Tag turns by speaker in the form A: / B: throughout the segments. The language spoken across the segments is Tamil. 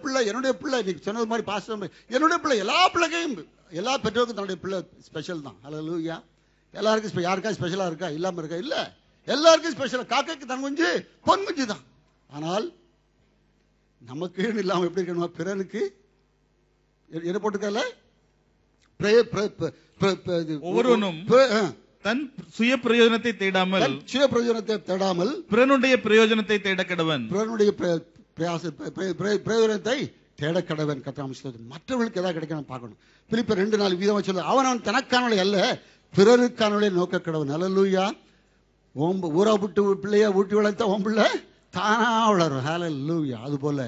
A: பிள்ளை என்னுடைய பிள்ளை நீங்க சொன்னது மாதிரி பாஸ்டர் என்னுடைய பிள்ளை எல்லா பிள்ளைகையும் எல்லா பெற்றோருக்கும் தன்னுடைய பிள்ளை ஸ்பெஷல் தான். ஹல்லேலூயா. எல்லாருக்கும் யாருக்கா ஸ்பெஷலா இருக்கா? இல்லாம இருக்கா? இல்ல, எல்லாருக்கும் ஸ்பெஷல். காக்கைக்கு தன் குஞ்சு பொன் குஞ்சு தான். ஆனால் நமக்கு இல்லாம எப்படி இருக்கணும்? பிறருக்கு என்ன போட்டுக்கல?
B: ஒவ்வொருவனும் தன் சுய பிரயோஜனத்தை தேடாமல் பிறனுடைய பிரயோஜனத்தை தேட கடவன்.
A: பிறனுடைய பிரயோஜனத்தை தேட கடவன். மற்றவர்களுக்கு ஏதாவது கிடைக்கணும் பார்க்கணும். பிலிப்பியர் 2:4 விதமா சொல்ல, அவன் தனக்கானவளை அல்ல பிறருக்கானவளை நோக்க கடவன். ஹல்லேலூயா. ஊரா விட்டு பிள்ளைய ஊட்டி வளர்த்தா உன் பிள்ளை தானா வளரும். ஹல்லேலூயா. அது போல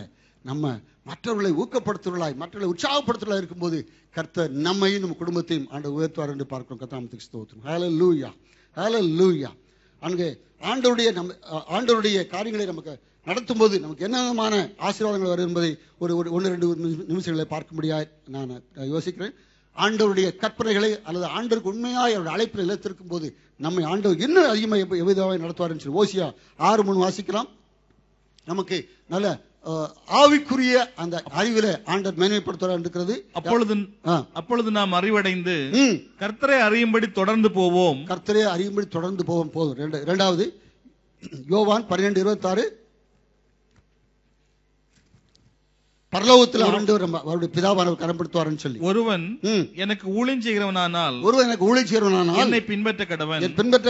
A: நம்ம மற்றவர்களை ஊக்கப்படுத்துவர்களாய், மற்றவர்களை உற்சாகப்படுத்துவர்களாய் இருக்கும்போது கர்த்தர் நம்மையும் நம்ம குடும்பத்தையும் ஆண்டவர் உயர்த்துவார் என்று பார்க்கிறோம். கர்த்தருக்கு ஸ்தோத்திரம். ஹல்லேலூயா. ஹல்லேலூயா. அங்கே ஆண்டவருடைய காரியங்களை நமக்கு நடத்தும் போது நமக்கு என்ன விதமான ஆசீர்வாதங்கள் வரும் என்பதை ஒரு 1-2 நிமிஷங்களை பார்க்க முடியாது நான் யோசிக்கிறேன். ஆண்டவருடைய கற்பனைகளை அல்லது ஆண்டவருக்கு உண்மையாய் அவருடைய அழைப்பில் நிலைத்திருக்கும் போது நம்மை ஆண்டவர் இன்னும் அதிகமாக எவ்விதமாக நடத்துவார் என்று ஓசியா 6:3 வாசிக்கலாம். நமக்கு நல்ல ஆவிக்குரிய அந்த அறிவில ஆண்டவர் மேன்மைப்படுத்துவார் இருக்கிறது.
B: அப்பொழுது நாம் அறிவடைந்து கர்த்தரை அறியும்படி தொடர்ந்து போவோம்.
A: கர்த்தரை அறியும்படி தொடர்ந்து போவோம். போதும். இரண்டாவது யோவான் 12:26 பரலோகத்தில் ஆண்டவர் அவருடைய பிதாவானவர் கரப்படுத்துவார்னு சொல்லி,
B: ஒருவன் எனக்கு ஊழியம் செய்கிறவனானால்
A: என்னை
B: பின்பற்ற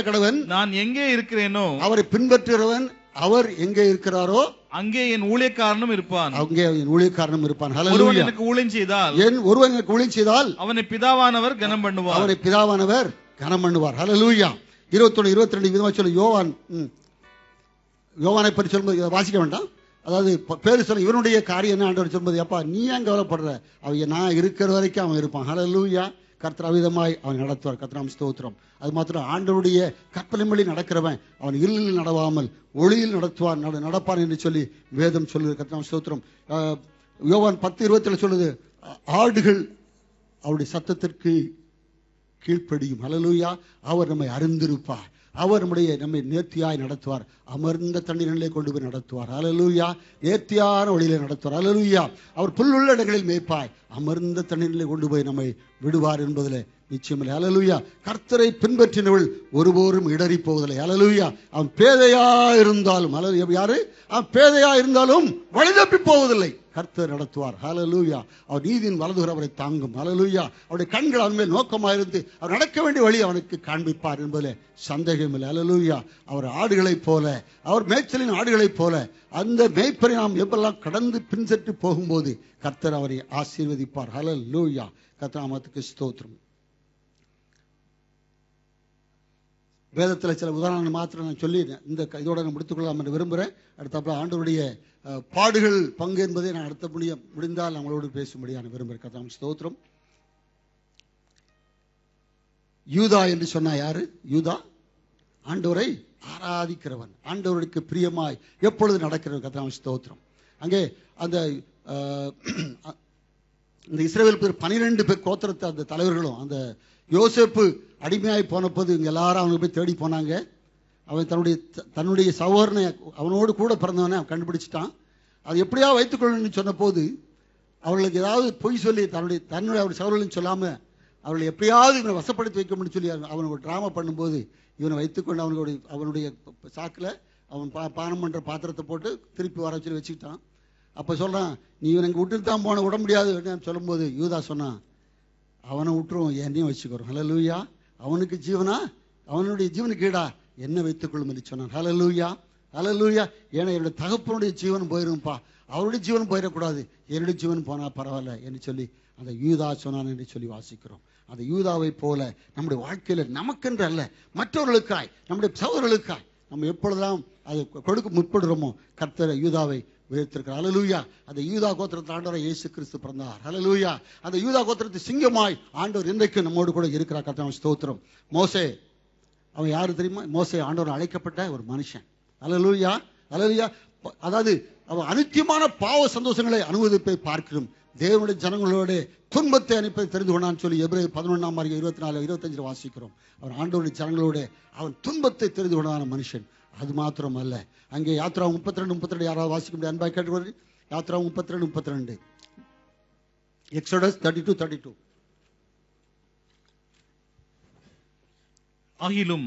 A: கடவன்.
B: நான் எங்கே இருக்கிறேனோ
A: அவரை பின்பற்றுகிறவன் அவர் எங்கே இருக்கிறாரோ
B: அங்கே என் ஊழியக்காரனும் இருப்பான்.
A: ஒருவன்
B: எனக்கு ஊழியம் செய்தால்
A: அவனை பிதாவானவர் கனம் பண்ணுவார். ஹல்லேலூயா. 21-22 விதமா சொல்லி யோவானை பற்றி சொல்லும்போது வாசிக்க வேண்டாம். அதாவது பேரு சொல்ல இவனுடைய காரியம் என்ன ஆண்டவர் சொல்லும்போது, அப்பா நீ ஏன் கவலைப்படுற, அவங்க நான் இருக்கிற வரைக்கும் அவன் இருப்பான். ஹல்லேலூயா. கர்த்தர் அவிதமாய் அவன் நடத்துவார். கர்த்தராம் ஸ்தோத்திரம். அது மாத்திரம் ஆண்டவருடைய கற்பனைமொழி நடக்கிறவன் அவன் இருளில் நடவாமல் ஒளியில் நடப்பான் என்று சொல்லி வேதம் சொல்லுது. கர்த்தராம் ஸ்தோத்திரம். யோவான் 10:27 சொல்லுது, ஆடுகள் அவருடைய சத்தத்திற்கு கீழ்ப்படியும். ஹல்லேலூயா. அவர் நம்மை அறிந்திருப்பார். அவர் நம்மை நேர்த்தியாய் நடத்துவார். அமர்ந்த தண்ணீரிலே கொண்டு போய் நடத்துவார். ஹல்லேலூயா. நேர்த்தியான வழியிலே நடத்துவார். ஹல்லேலூயா. அவர் புல்லுள்ள இடங்களில் மேய்ப்பாய் அமர்ந்த தண்ணீரிலே கொண்டு போய் நம்மை விடுவார் என்பதில் நிச்சயமில்லை. ஹல்லேலூயா. கர்த்தரை பின்பற்றினவள் ஒருபோரும் இடறி போவதில்லை. ஹல்லேலூயா. அவன் பேதையா இருந்தாலும் வழி தப்பி போவதில்லை. கர்த்தர் நடத்துவார். ஹல்லேலூயா. அவர் நீதியின் வலதுகரம் அவரை தாங்கும். ஹல்லேலூயா. அவருடைய கண்கள் அவன் மேல் நோக்கமாயிருந்து அவர் நடக்க வேண்டிய வழி அவனுக்கு காண்பிப்பார் என்பதில் சந்தேகம் இல்லை. ஹல்லேலூயா. அவர் ஆடுகளைப் போல, அவர் மேய்ச்சலின் ஆடுகளைப் போல அந்த மேய்ப்பரை நாம் எப்பெல்லாம் கடந்து பின்செட்டு போகும்போது கர்த்தர் அவரை ஆசீர்வதிப்பார். ஹல்லேலூயா. கர்த்தருக்கு ஸ்தோத்திரம். வேதத்தில் சில உதாரணங்கள் மாத்திரம் நான் சொல்லி இதோட நான் முடித்துக்கொள்ளலாம் என்று விரும்புகிறேன். அடுத்தப்பல ஆண்டவருடைய பாடுகள் பங்கு என்பதை நான் அடுத்த முடிந்தால் நம்மளோடு பேசும்படியான விரும்புகிறேன். கர்த்தருக்கு ஸ்தோத்திரம். யூதா என்று சொன்னா யாரு? யூதா ஆண்டவரை ஆராதிக்கிறவன், ஆண்டவருக்கு பிரியமாய் எப்பொழுது நடக்கிறவன். கர்த்தருக்கு ஸ்தோத்திரம். அங்கே அந்த இஸ்ரவேல் 12 பேர் கோத்திரத்தை அந்த தலைவர்களும் அந்த யோசேப்பு அடிமையாய் போனபோது இங்க எல்லாரும் அவனுக்கு போய் தேடி போனாங்க. அவன் தன்னுடைய சகோதரனை அவனோடு கூட பிறந்தவனை அவன் கண்டுபிடிச்சிட்டான். அது எப்படியா வைத்துக்கொள்ளணும்னு சொன்ன போது அவர்களுக்கு ஏதாவது பொய் சொல்லி தன்னுடைய அவர் சகோதரன் சொல்லாம அவர்களை எப்படியாவது இவனை வசப்படுத்தி வைக்கணும்னு சொல்லி அவனுக்கு ஒரு டிராமா பண்ணும்போது இவனை வைத்துக்கொண்டு அவனுடைய சாக்கில் அவன் பானம் பண்ற பாத்திரத்தை போட்டு திருப்பி வர சொல்லி வச்சுக்கிட்டான். அப்ப சொல்றான், நீ இவன் எங்க விட்டுட்டு தான் போன விட முடியாது சொல்லும் போது யூதா சொன்னான், அவனை விட்டுருவோம் என்னையும் வச்சுக்கிறோம். ஹல்லேலூயா. அவனுக்கு ஜீவனா, அவனுடைய ஜீவனுக்கு ஈடா என்ன வைத்துக் கொள்ளும் என்று சொன்னான். ஹல்லேலூயா. ஹல்லேலூயா. ஏன்னா என்னுடைய தகப்பனுடைய ஜீவன் போயிருப்பா, அவருடைய ஜீவன் போயிடக்கூடாது, என்னுடைய ஜீவன் போனா பரவாயில்ல என்று சொல்லி அந்த யூதா சொன்னான் என்று சொல்லி வாசிக்கிறோம். அந்த யூதாவை போல நம்முடைய வாழ்க்கையில நமக்கென்று அல்ல, மற்றவர்களுக்காய், நம்முடைய சகோதரர்களுக்காய் நம்ம எப்பொழுதெல்லாம் அதை கொடுக்க முற்படுறோமோ கர்த்தர் யூதாவை உயர்த்திருக்கிறார். ஹல்லேலூயா. அந்த யூதா கோத்திரத்தில் ஆண்டவர் இயேசு கிறிஸ்து பிறந்தார். ஹல்லேலூயா. அந்த யூதா கோத்திரத்து சிங்கமாய் ஆண்டவர் இன்றைக்கு நம்மோடு கூட இருக்கிறார். கர்த்தருக்கு ஸ்தோத்திரம். மோசே அவன் யாரு தெரியுமா? மோசே ஆண்டவர் அழைக்கப்பட்ட ஒரு மனுஷன். ஹல்லேலூயா. ஹல்லேலூயா. அதாவது அவன் அனித்தியமான பாவ சந்தோஷங்களை அனுபவிப்பை பார்க்கிறோம். தேவனுடைய ஜனங்களோடு துன்பத்தை அனுப்பி தெரிந்து கொண்டான்னு சொல்லி எபிரேயர் 11:24-25 வாசிக்கிறோம். அவன் ஆண்டவருடைய ஜனங்களோடு அவன் துன்பத்தை தெரிந்து கொண்டான மனுஷன். அது மாத்திரம் அல்ல, அங்கே யாத்ரா 32-32 யாராவது வாசிக்க முடியாது அன்பாய் கேட்டுக்கொண்டு யாத்ரா 32 எக்ஸோடஸ் 32
B: ஆகிலும்